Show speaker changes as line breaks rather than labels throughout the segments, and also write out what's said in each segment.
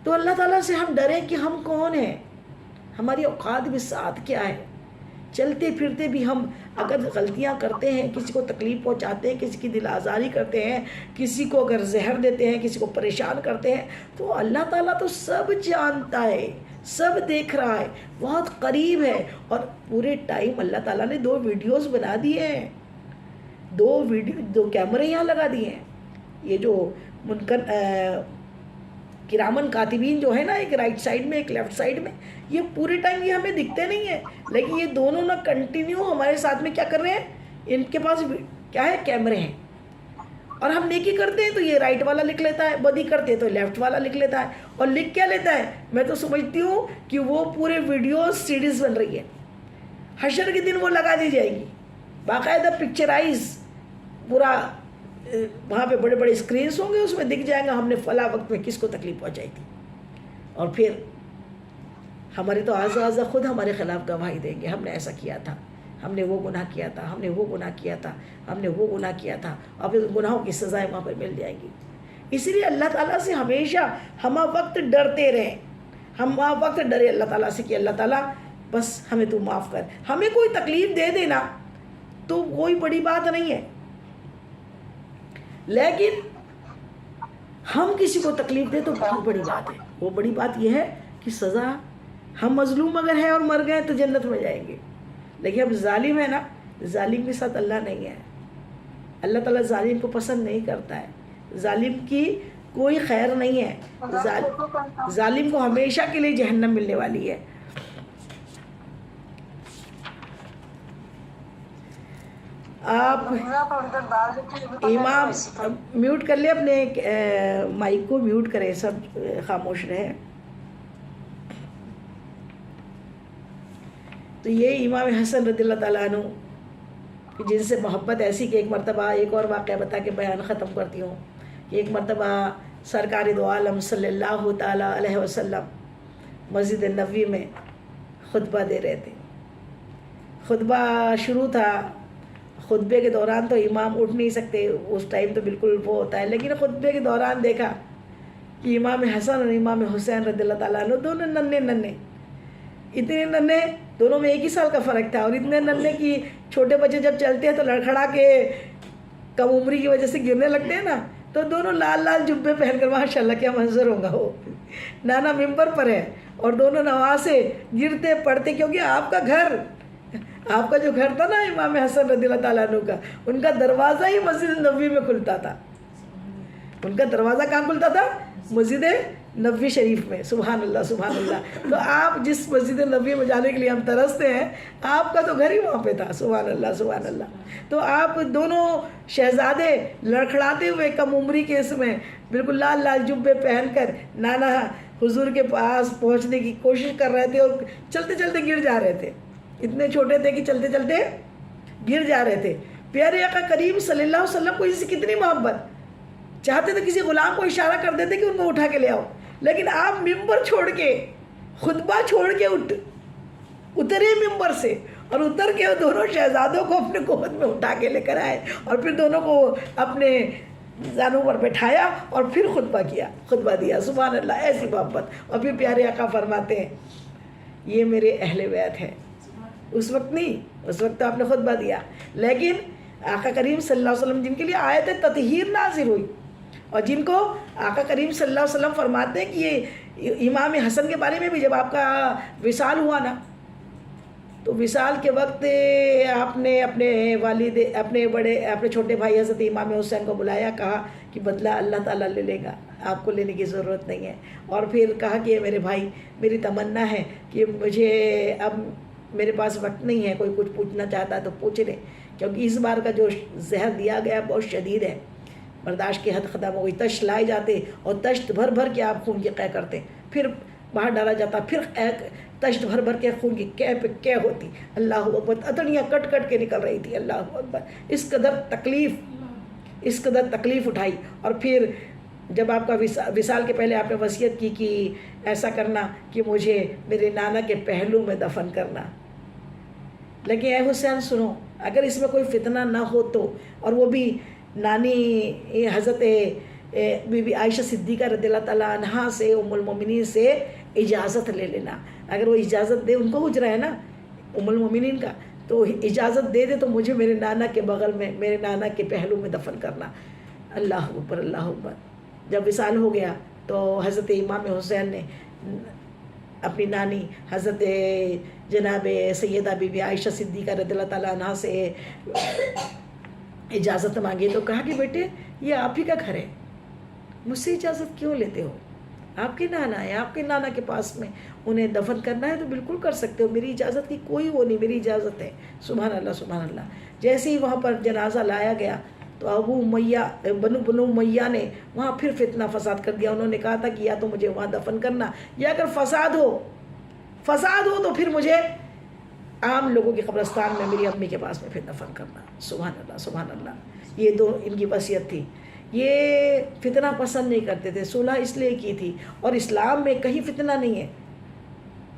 تو اللہ تعالیٰ سے ہم ڈریں کہ ہم کون ہیں، ہماری اوقات بھی ساتھ کیا ہے. چلتے پھرتے بھی ہم اگر غلطیاں کرتے ہیں، کسی کو تکلیف پہنچاتے ہیں، کسی کی دل آزاری کرتے ہیں، کسی کو اگر زہر دیتے ہیں، کسی کو پریشان کرتے ہیں، تو اللہ تعالیٰ تو سب جانتا ہے، سب دیکھ رہا ہے، بہت قریب ہے. اور پورے ٹائم اللہ تعالیٰ نے 2 ویڈیوز بنا دیے ہیں، 2 کیمرے یہاں لگا دیے ہیں. یہ جو منکر کرامن کاتبین جو ہے نا، ایک رائٹ سائڈ میں ایک لیفٹ سائڈ میں، یہ پورے ٹائم یہ ہمیں دکھتے نہیں ہیں، لیکن یہ دونوں نا کنٹینیو ہمارے ساتھ میں کیا کر رہے ہیں، ان کے پاس کیا ہے، کیمرے ہیں. اور ہم نیکی کرتے ہیں تو یہ رائٹ والا لکھ لیتا ہے، بدی کرتے ہیں تو لیفٹ والا لکھ لیتا ہے. اور لکھ کیا لیتا ہے، میں تو سمجھتی ہوں کہ وہ پورے ویڈیو سیریز بن رہی ہے، حشر کے دن وہ لگا دی جائے گی باقاعدہ پکچرائز، پورا وہاں پہ بڑے بڑے اسکرینس ہوں گے، اس میں دکھ جائے گا ہم نے فلاں وقت میں کس کو تکلیف پہنچائی تھی. اور پھر ہمارے تو آزا خود ہمارے خلاف گواہی دیں گے، ہم نے ایسا کیا تھا، ہم نے وہ گناہ کیا تھا، ہم نے وہ گناہ کیا تھا، ہم نے وہ گناہ کیا تھا. اور پھر گناہوں کی سزائیں وہاں پر مل جائیں گی. اسی لیے اللہ تعالیٰ سے ہمیشہ ہمہ وقت ڈرتے رہیں، ہم وقت ڈرے اللہ تعالیٰ سے کہ اللہ تعالیٰ بس ہمیں تو معاف کر. ہمیں کوئی تکلیف دے دینا تو کوئی بڑی بات نہیں ہے، لیکن ہم کسی کو تکلیف دیں تو بہت بڑی بات ہے. وہ بڑی بات یہ ہے کہ سزا، ہم مظلوم اگر ہیں اور مر گئے تو جنت میں جائیں گے، لیکن اب ظالم ہے نا، ظالم کے ساتھ اللہ نہیں ہے. اللہ تعالیٰ ظالم کو پسند نہیں کرتا ہے، ظالم کی کوئی خیر نہیں ہے، ظالم کو ہمیشہ کے لیے جہنم ملنے والی ہے. آپ امام میوٹ کر لیں، اپنے مائک کو میوٹ کریں، سب خاموش رہے. تو یہ امام حسن رضی اللہ تعالیٰ عنہ جن سے محبت ایسی کہ ایک مرتبہ ایک اور واقعہ بتا کے بیان ختم کرتی ہوں کہ ایک مرتبہ سرکار دو عالم صلی اللہ تعالیٰ علیہ وسلم مسجد نبوی میں خطبہ دے رہے تھے. خطبہ شروع تھا، خطبے کے دوران تو امام اٹھ نہیں سکتے، اس ٹائم تو بالکل وہ ہوتا ہے، لیکن خطبے کے دوران دیکھا کہ امام حسن اور امام حسین رضی اللہ تعالیٰ عنہ دونوں ننھے، اتنے ننھے، دونوں میں 1 ہی سال کا فرق تھا، اور اتنے ننھے کہ چھوٹے بچے جب چلتے ہیں تو لڑکھڑا کے کم عمری کی وجہ سے گرنے لگتے ہیں نا، تو دونوں لال لال جبے پہن کر، ماشاء اللہ کیا منظر ہوگا وہ، نانا ممبر پر ہے اور دونوں نماز سے گرتے پڑتے، کیونکہ آپ کا جو گھر تھا نا امام حسن رضی اللہ تعالیٰ عنہ کا، ان کا دروازہ ہی مسجد نبوی میں کھلتا تھا. ان کا دروازہ کہاں کھلتا تھا؟ مسجد نبوی شریف میں. سبحان اللہ سبحان اللہ. تو آپ جس مسجد نبوی میں جانے کے لیے ہم ترستے ہیں، آپ کا تو گھر ہی وہاں پہ تھا. سبحان اللہ سبحان اللہ. تو آپ دونوں شہزادے لڑکھڑاتے ہوئے کم عمری کے اس میں بالکل لال لال جبے پہن کر نانا حضور کے پاس پہنچنے کی کوشش کر رہے تھے، اور چلتے چلتے گر جا رہے تھے. اتنے چھوٹے تھے کہ چلتے چلتے گر جا رہے تھے. پیارے آقا کریم صلی اللہ علیہ وسلم کو اس سے کتنی محبت، چاہتے تو کسی غلام کو اشارہ کر دیتے کہ ان کو اٹھا کے لے آؤ، لیکن آپ ممبر چھوڑ کے، خطبہ چھوڑ کے اترے ممبر سے، اور اتر کے دونوں شہزادوں کو اپنے گود میں اٹھا کے لے کر آئے، اور پھر دونوں کو اپنے زانوں پر بٹھایا اور پھر خطبہ دیا. سبحان اللہ، ایسی محبت. اور پھر پیارے آقا فرماتے ہیں یہ میرے اہل بیت ہیں. اس وقت نہیں، اس وقت تو آپ نے خطبہ دیا، لیکن آقا کریم صلی اللہ علیہ وسلم جن کے لیے آیت تطہیر نازل ہوئی، اور جن کو آقا کریم صلی اللہ علیہ وسلم فرماتے ہیں کہ یہ امام حسن کے بارے میں بھی جب آپ کا وصال ہوا نا، تو وصال کے وقت آپ نے اپنے والد، اپنے چھوٹے بھائی حضرت امام حسین کو بلایا، کہا کہ بدلہ اللہ تعالیٰ لے لے گا، آپ کو لینے کی ضرورت نہیں ہے. اور پھر کہا کہ میرے بھائی، میری تمنا ہے کہ مجھے اب میرے پاس وقت نہیں ہے، کوئی کچھ پوچھنا چاہتا ہے تو پوچھ لے، کیونکہ اس بار کا جو زہر دیا گیا بہت شدید ہے، برداشت کی حد ختم ہو گئی. تشت لائے جاتے اور تشت بھر بھر کے آپ خون کی قے کرتے، پھر باہر ڈالا جاتا، پھر تشت بھر بھر کے خون کی قے پہ قے ہوتی. اللہ اکبر، اتڑیاں کٹ کٹ کے نکل رہی تھی. اللہ اکبر، اس قدر تکلیف اٹھائی. اور پھر جب آپ کا وصال کے پہلے آپ نے وصیت کی کہ ایسا کرنا کہ مجھے میرے نانا کے پہلو میں دفن کرنا. لیکن اے حسین سنو، اگر اس میں کوئی فتنہ نہ ہو تو، اور وہ بھی نانی حضرت بی بی عائشہ صدیقہ رضی اللہ تعالیٰ عنہا سے ام المومنین سے اجازت لے لینا. اگر وہ اجازت دے, ان کو حجرہ ہے نا ام المومنین کا, تو اجازت دے تو مجھے میرے نانا کے بغل میں, میرے نانا کے پہلو میں دفن کرنا. اللہ اکبر اللہ اکبر. جب وصال ہو گیا تو حضرت امام حسین نے اپنی نانی حضرت جناب سیدہ بی بی عائشہ صدیقہ رضی اللہ تعالیٰ عنہا سے اجازت مانگی, تو کہا کہ بیٹے یہ آپ ہی کا گھر ہے, مجھ سے اجازت کیوں لیتے ہو؟ آپ کے نانا ہے, آپ کے نانا کے پاس میں انہیں دفن کرنا ہے تو بالکل کر سکتے ہو, میری اجازت کی کوئی وہ نہیں, میری اجازت ہے. سبحان اللہ سبحان اللہ. جیسے ہی وہاں پر جنازہ لایا گیا تو ابو امیہ بنو امیہ نے وہاں پھر فتنہ فساد کر دیا. انہوں نے کہا تھا کہ یا تو مجھے وہاں دفن کرنا, یا اگر فساد ہو تو پھر مجھے عام لوگوں کے قبرستان میں میری امی کے پاس میں پھر دفن کرنا. سبحان اللہ سبحان اللہ. یہ دو ان کی وصیت تھی. یہ فتنہ پسند نہیں کرتے تھے, صلح اس لیے کی تھی, اور اسلام میں کہیں فتنہ نہیں ہے.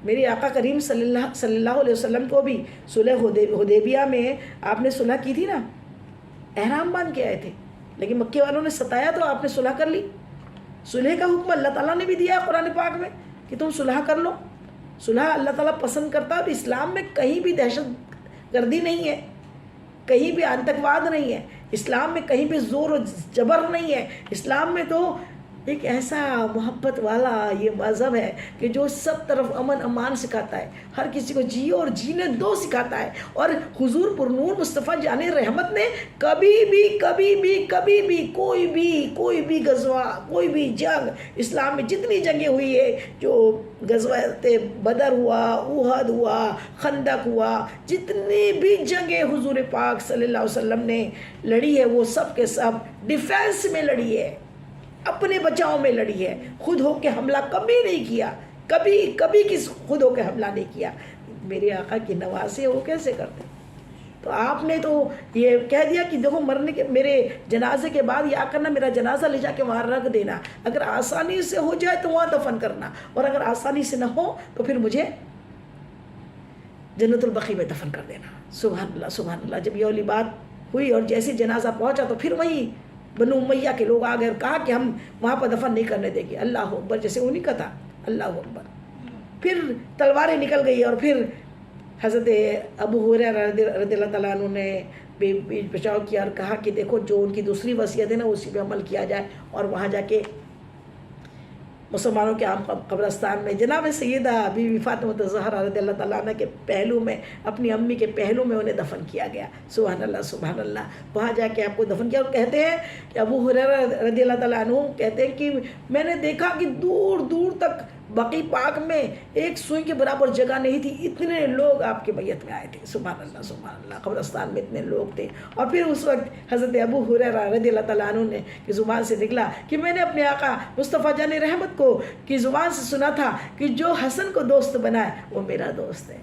میرے آقا کریم صلی اللہ علیہ وسلم کو بھی صلح حدیبیہ میں آپ نے صلح کی تھی نا, احرام باندھ کے آئے تھے, لیکن مکے والوں نے ستایا تو آپ نے صلح کر لی. صلح کا حکم اللہ تعالیٰ نے بھی دیا ہے قرآن پاک میں کہ تم صلح کر لو. صلح اللہ تعالیٰ پسند کرتا ہے, اور اسلام میں کہیں بھی دہشت گردی نہیں ہے, کہیں بھی آتنکواد نہیں ہے, اسلام میں کہیں بھی زور و جبر نہیں ہے. اسلام میں تو ایک ایسا محبت والا یہ مذہب ہے کہ جو سب طرف امن امان سکھاتا ہے, ہر کسی کو جیو اور جینے دو سکھاتا ہے. اور حضور پرنور مصطفیٰ جان رحمت نے کبھی بھی کوئی بھی غزوہ, کوئی بھی جنگ, اسلام میں جتنی جنگیں ہوئی ہے, جو غزوہ بدر ہوا, احد ہوا, خندق ہوا, جتنی بھی جنگیں حضور پاک صلی اللہ علیہ وسلم نے لڑی ہے وہ سب کے سب ڈیفینس میں لڑی ہے, اپنے بچاؤ میں لڑی ہے. خود ہو کے حملہ کبھی نہیں کیا, کبھی خود ہو کے حملہ نہیں کیا. میرے آقا کی نوازے وہ کیسے کرتے؟ تو آپ نے تو یہ کہہ دیا کہ دیکھو مرنے کے میرے جنازے کے بعد یہ کرنا, میرا جنازہ لے جا کے وہاں رکھ دینا, اگر آسانی سے ہو جائے تو وہاں دفن کرنا, اور اگر آسانی سے نہ ہو تو پھر مجھے جنت البقیع میں دفن کر دینا. سبحان اللہ سبحان اللہ. جب یہ والی بات ہوئی اور جیسے جنازہ پہنچا تو پھر وہیں بنو امیہ کے لوگ آ گئے اور کہا کہ ہم وہاں پر دفن نہیں کرنے دیں گے. اللہ اکبر, جیسے انہیں کا تھا. اللہ اکبر. پھر تلواریں نکل گئی, اور پھر حضرت ابو ہریرہ رضی اللہ تعالیٰ عنہ نے بچاؤ کیا اور کہا کہ دیکھو جو ان کی دوسری وصیت ہے نا اسی پہ عمل کیا جائے, اور وہاں جا کے مسلمانوں کے عام قبرستان میں جناب سیدہ بی بی فاطمہ الزہرا رضی اللہ تعالیٰ عنہ کے پہلو میں, اپنی امی کے پہلو میں انہیں دفن کیا گیا. سبحان اللہ سبحان اللہ. وہاں جا کے آپ کو دفن کیا. اور کہتے ہیں کہ ابو ہریرہ رضی اللہ تعالیٰ عنہ کہتے ہیں کہ میں نے دیکھا کہ دور دور تک بقیع پاک میں ایک سوئی کے برابر جگہ نہیں تھی, اتنے لوگ آپ کے بیت میں آئے تھے. سبحان اللہ سبحان اللہ. قبرستان میں اتنے لوگ تھے. اور پھر اس وقت حضرت ابو ہریرہ رضی اللہ تعالیٰ عنہ نے کی زبان سے نکلا کہ میں نے اپنے آقا مصطفیٰ جان رحمت کو کی زبان سے سنا تھا کہ جو حسن کو دوست بنائے وہ میرا دوست ہے.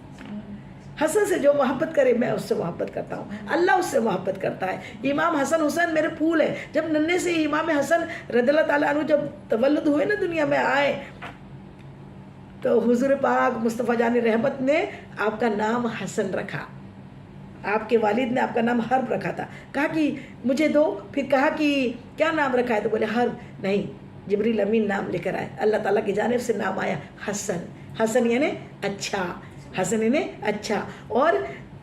حسن سے جو محبت کرے میں اس سے محبت کرتا ہوں, اللہ اس سے محبت کرتا ہے. امام حسن حسین میرے پھول ہے. جب ننھے سے امام حسن رضی اللہ تعالیٰ عنہ جب تولد ہوئے نا, دنیا میں آئے, تو حضور پاک مصطفیٰ جان رحمت نے آپ کا نام حسن رکھا. آپ کے والد نے آپ کا نام حرب رکھا تھا. کہا کہ مجھے دو. پھر کہا کہ کیا نام رکھا ہے؟ تو بولے حرب نہیں, جبریل امین نام لے کر آئے, اللہ تعالیٰ کی جانب سے نام آیا حسن. حسن یعنی اچھا, حسن یعنی اچھا. اور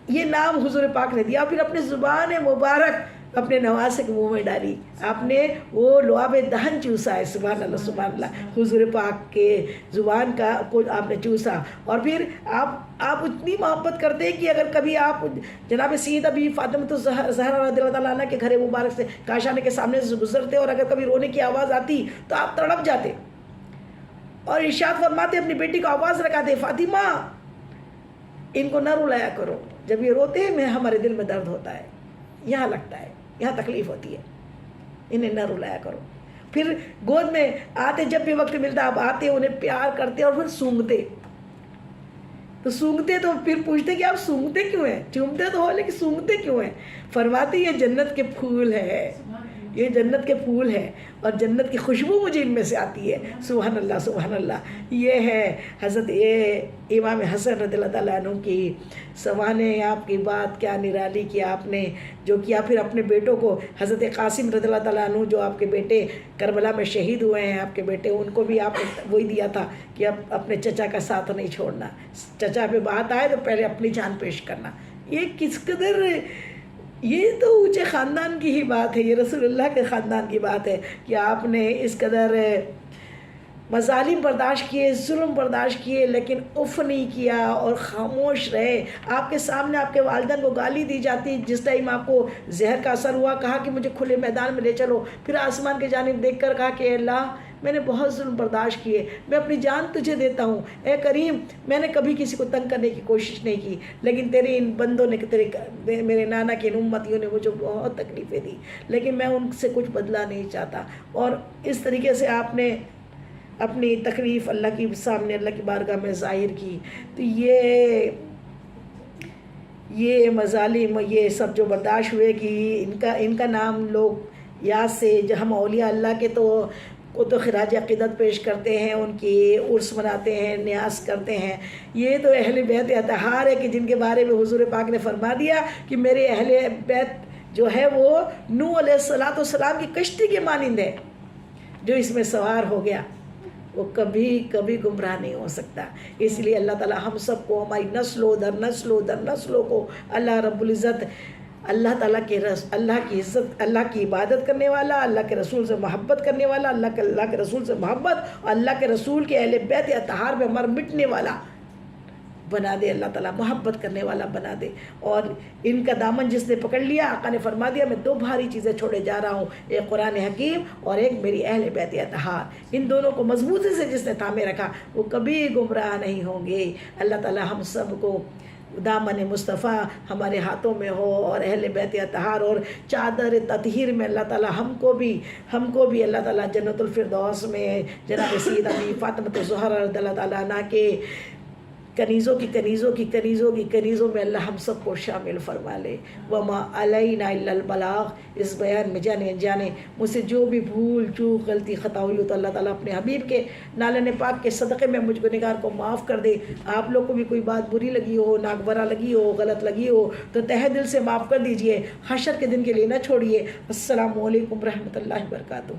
یہ نام حضور پاک نے دیا. پھر اپنے زبان مبارک اپنے نواسے کے منہ میں ڈالی, آپ نے وہ لعاب دہن چوسا ہے. سبحان اللہ سبحان اللہ. حضور پاک کے زبان کا کو آپ نے چوسا. اور پھر آپ اتنی محبت کرتے ہیں کہ اگر کبھی آپ جناب سیدہ بی فاطمہ الزہرا رضی اللہ تعالیٰ عنہ کے گھر مبارک سے کاشانے کے سامنے سے گزرتے, اور اگر کبھی رونے کی آواز آتی تو آپ تڑپ جاتے اور ارشاد فرماتے, اپنی بیٹی کو آواز لگاتے, فاطمہ ان کو نہ رلایا کرو, جب یہ روتے ہیں ہمارے دل میں درد ہوتا ہے, یہاں لگتا ہے, یہاں تکلیف ہوتی ہے, انہیں نہ رلایا کرو. پھر گود میں آتے, جب بھی وقت ملتا آپ آتے, انہیں پیار کرتے اور پھر سونگتے. تو سونگتے تو پھر پوچھتے کہ آپ سونگتے کیوں ہیں؟ چومتے تو ہو لیکن سونگتے کیوں ہیں؟ فرماتے یہ جنت کے پھول ہے, یہ جنت کے پھول ہیں اور جنت کی خوشبو مجھے ان میں سے آتی ہے. سبحان اللہ سبحان اللہ. یہ ہے حضرت امام حسن رضی اللہ تعالیٰ عنہ کی سوانح. آپ کی بات کیا نرالی کیا آپ نے جو کیا. پھر اپنے بیٹوں کو حضرت قاسم رضی اللہ تعالیٰ عنہ جو آپ کے بیٹے کربلا میں شہید ہوئے ہیں آپ کے بیٹے, ان کو بھی آپ نے وہی دیا تھا کہ اب اپنے چچا کا ساتھ نہیں چھوڑنا. چچا پہ بات آئے تو پہلے اپنی جان پیش کرنا. یہ کس قدر, یہ تو اونچے خاندان کی ہی بات ہے, یہ رسول اللہ کے خاندان کی بات ہے کہ آپ نے اس قدر مظالم برداشت کیے, ظلم برداشت کیے, لیکن اف نہیں کیا اور خاموش رہے. آپ کے سامنے آپ کے والدین کو گالی دی جاتی, جس ٹائم آپ کو زہر کا اثر ہوا کہا کہ مجھے کھلے میدان میں لے چلو. پھر آسمان کی جانب دیکھ کر کہا کہ اللہ میں نے بہت ظلم برداشت کیے, میں اپنی جان تجھے دیتا ہوں. اے کریم میں نے کبھی کسی کو تنگ کرنے کی کوشش نہیں کی, لیکن تیرے ان بندوں نے میرے نانا کے ان امتیوں نے مجھے بہت تکلیفیں دی, لیکن میں ان سے کچھ بدلہ نہیں چاہتا. اور اس طریقے سے آپ نے اپنی تکلیف اللہ کی سامنے اللہ کی بارگاہ میں ظاہر کی. تو یہ مظالم یہ سب جو برداشت ہوئے کہ ان کا نام لوگ یاد سے, جو ہم اولیاء اللہ کے تو خراج عقیدت پیش کرتے ہیں, ان کی عرس مناتے ہیں, نیاز کرتے ہیں. یہ تو اہل بیت اطہار ہے کہ جن کے بارے میں حضور پاک نے فرما دیا کہ میرے اہل بیت جو ہے وہ نوح علیہ السلام کی کشتی کے مانند ہے. جو اس میں سوار ہو گیا وہ کبھی گمراہ نہیں ہو سکتا. اس لیے اللہ تعالی ہم سب کو, ہماری نسلوں در نسلوں کو اللہ رب العزت, اللہ تعالیٰ کے اللہ کی عزت, اللہ کی عبادت کرنے والا, اللہ کے رسول سے محبت کرنے والا, اللہ کے رسول سے محبت اور اللہ کے رسول کے اہل بیت اطہار میں مر مٹنے والا بنا دے. اللہ تعالیٰ محبت کرنے والا بنا دے. اور ان کا دامن جس نے پکڑ لیا, آقا نے فرما دیا میں 2 بھاری چیزیں چھوڑے جا رہا ہوں, ایک قرآن حکیم اور ایک میری اہل بیت اطہار. ان دونوں کو مضبوطی سے جس نے تھامے رکھا وہ کبھی گمراہ نہیں ہوں گے. اللہ تعالیٰ ہم سب کو دامن مصطفیٰ ہمارے ہاتھوں میں ہو, اور اہل بیت اطہار اور چادر تطہیر میں اللہ تعالیٰ ہم کو بھی اللہ تعالیٰ جنت الفردوس میں جناب سیدہ بی فاطمہ الزہرا رضی اللہ تعالیٰ عنہ کے کنیزوں میں اللہ ہم سب کو شامل فرما لے. وما علینا الا البلاغ. اس بیان میں جانے مجھ سے جو بھی بھول چوک غلطی خطا ہوئی ہو تو اللہ تعالیٰ اپنے حبیب کے نالن پاک کے صدقے میں مجھ گنہگار کو معاف کر دے. آپ لوگ کو بھی کوئی بات بری لگی ہو, ناگوارا لگی ہو, غلط لگی ہو تو تہ دل سے معاف کر دیجئے. حشر کے دن کے لیے نہ چھوڑیے. السلام علیکم ورحمۃ اللہ وبرکاتہ.